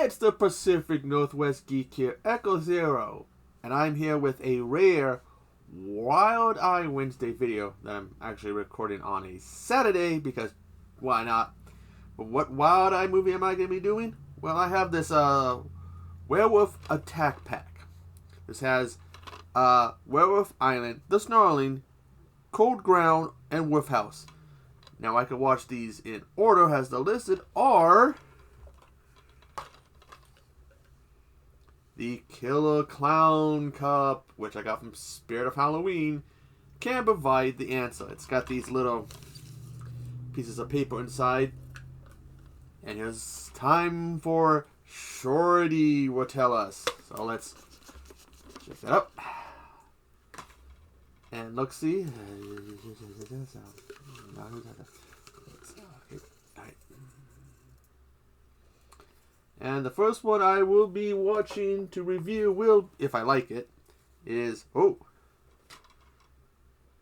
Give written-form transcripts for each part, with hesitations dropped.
It's the Pacific Northwest Geek here, Echo Zero, and I'm here with a rare WildEye Wednesday video that I'm actually recording on a Saturday because why not? But what WildEye movie am I going to be doing? Well, I have this Werewolf Attack Pack. This has Werewolf Island, The Snarling, Cold Ground, and Wolf House. Now I can watch these in order as they're listed, or the Killer Clown Cup, which I got from Spirit of Halloween, can provide the answer. It's got these little pieces of paper inside. And here's time for Shorty will tell us. So let's check that up. And look, see. And the first one I will be watching to review if I like it, is,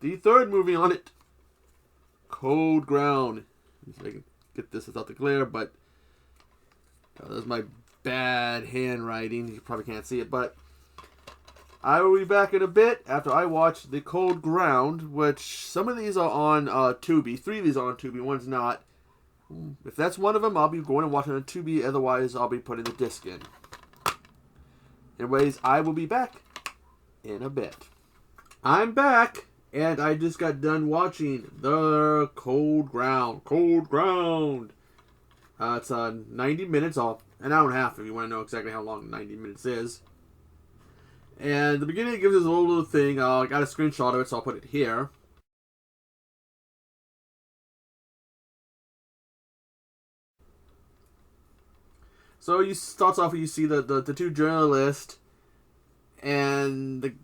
the third movie on it, Cold Ground. Let's see if I can get this without the glare, but there's my bad handwriting. You probably can't see it, but I will be back in a bit after I watch the Cold Ground, which some of these are on Tubi. 3 of these are on Tubi, one's not. If that's one of them, I'll be going and watching on Tubi. Otherwise, I'll be putting the disc in. Anyways, I will be back in a bit. I'm back, and I just got done watching the Cold Ground. Cold Ground. It's 90 minutes off, an hour and a half if you want to know exactly how long 90 minutes is. And the beginning it gives us a little thing. I got a screenshot of it, so I'll put it here. So you starts off, you see the two journalists, and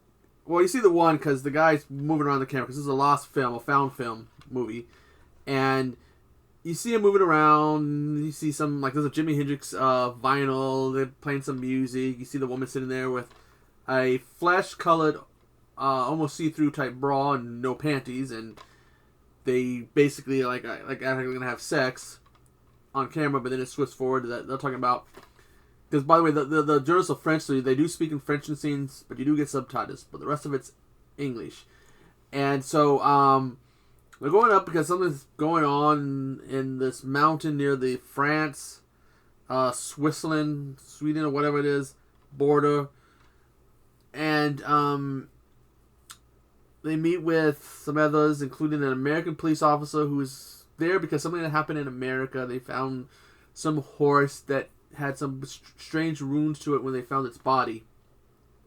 you see the one because the guy's moving around the camera because this is a lost film, a found film movie, and you see him moving around. You see some there's a Jimi Hendrix vinyl. They're playing some music. You see the woman sitting there with a flesh-colored, almost see-through type bra and no panties, and they basically like they're gonna have sex on camera, but then it switches forward that they're talking about, because by the way, the journalists are French, so they do speak in French in scenes, but you do get subtitles, but the rest of it's English. And so they're going up because something's going on in this mountain near the France, Switzerland, Sweden, or whatever it is, border. And they meet with some others, including an American police officer who's there because something that happened in America. They found some horse that had some strange runes to it when they found its body,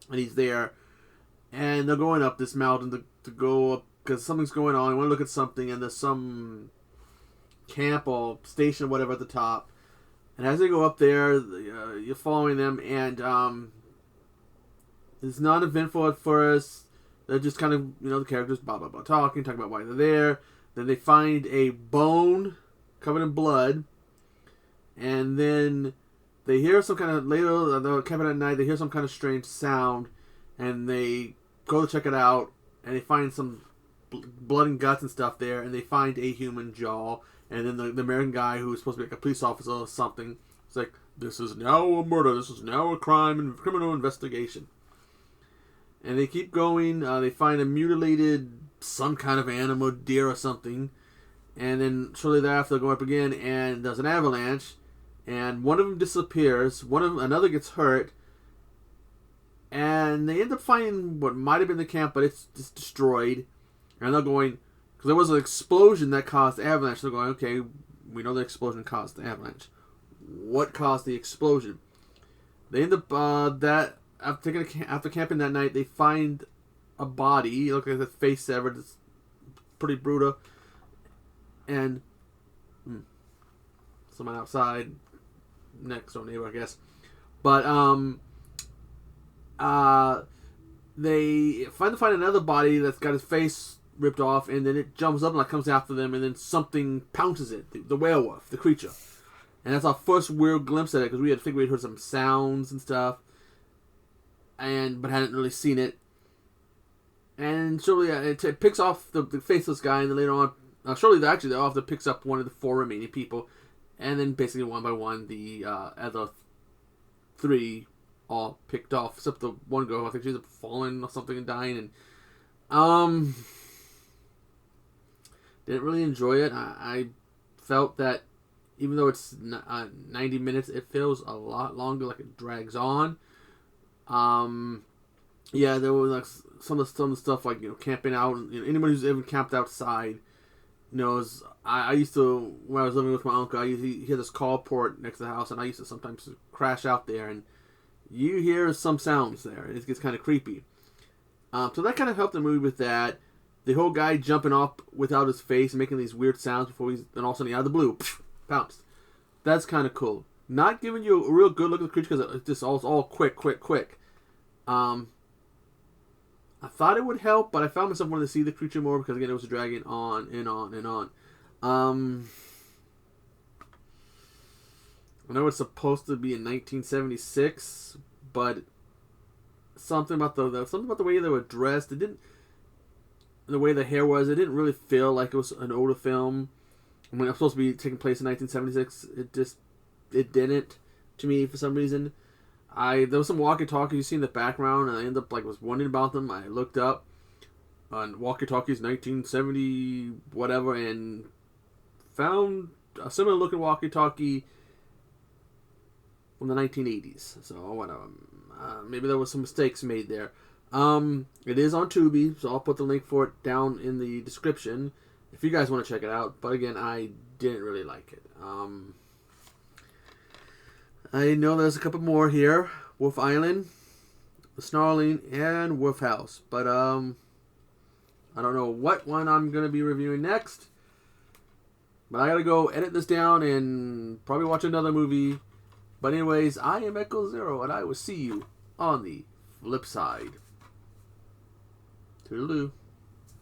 and he's there, and they're going up this mountain to go up because something's going on. They want to look at something, and there's some camp or station or whatever at the top, and as they go up there, you're following them, and it's not eventful at first. They're just kind of, the characters blah blah blah talking about why they're there. Then they find a bone covered in blood. And then they hear some kind of, later, they're camping at night, they hear some kind of strange sound. And they go to check it out. And they find some blood and guts and stuff there. And they find a human jaw. And then the American guy who is supposed to be like a police officer or something, is like, this is now a murder. This is now a crime and criminal investigation. And they keep going. They find a mutilated, some kind of animal, deer or something. And then shortly thereafter, they go up again, and there's an avalanche. And one of them disappears. Another gets hurt. And they end up finding what might have been the camp, but it's just destroyed. And they're going, because there was an explosion that caused the avalanche. They're going, okay, we know the explosion caused the avalanche. What caused the explosion? They end up after camping that night, they find a body. Look at the face severed. It's pretty brutal. And someone outside, next door neighbor, I guess. But they find another body that's got his face ripped off, and then it jumps up and comes after them, and then something pounces it. The werewolf, the creature. And that's our first weird glimpse at it, because we had figured we'd heard some sounds and stuff, but hadn't really seen it. And shortly, it picks off the faceless guy, and then later on, shortly thereafter, picks up one of the 4 remaining people, and then basically one by one, the other three all picked off, except the one girl. I think she's falling or something and dying, and didn't really enjoy it. I felt that even though it's 90 minutes, it feels a lot longer, like it drags on. Yeah, there was like some of the stuff like, you know, camping out. And, you know, anybody who's ever camped outside knows. I used to, when I was living with my uncle, he had this carport next to the house, and I used to sometimes crash out there, and you hear some sounds there. It gets kind of creepy. So that kind of helped the movie with that. The whole guy jumping off without his face and making these weird sounds before then all of a sudden, out of the blue, pounced. That's kind of cool. Not giving you a real good look at the creature because it's just all quick. I thought it would help, but I found myself wanting to see the creature more because, again, it was dragging on and on and on. I know it's supposed to be in 1976, but something about the way they were dressed, it didn't. The way the hair was, it didn't really feel like it was an older film. When it was supposed to be taking place in 1976, it didn't to me for some reason. There was some walkie-talkies you see in the background, and I ended up was wondering about them. I looked up on walkie-talkies 1970 whatever and found a similar looking walkie-talkie from the 1980s. So whatever. Maybe there was some mistakes made there. It is on Tubi, so I'll put the link for it down in the description if you guys want to check it out. But again, I didn't really like it. I know there's a couple more here. Wolf Island, The Snarling, and Wolf House. But, I don't know what one I'm going to be reviewing next. But I gotta go edit this down and probably watch another movie. But anyways, I am Echo Zero, and I will see you on the flip side. Toodaloo.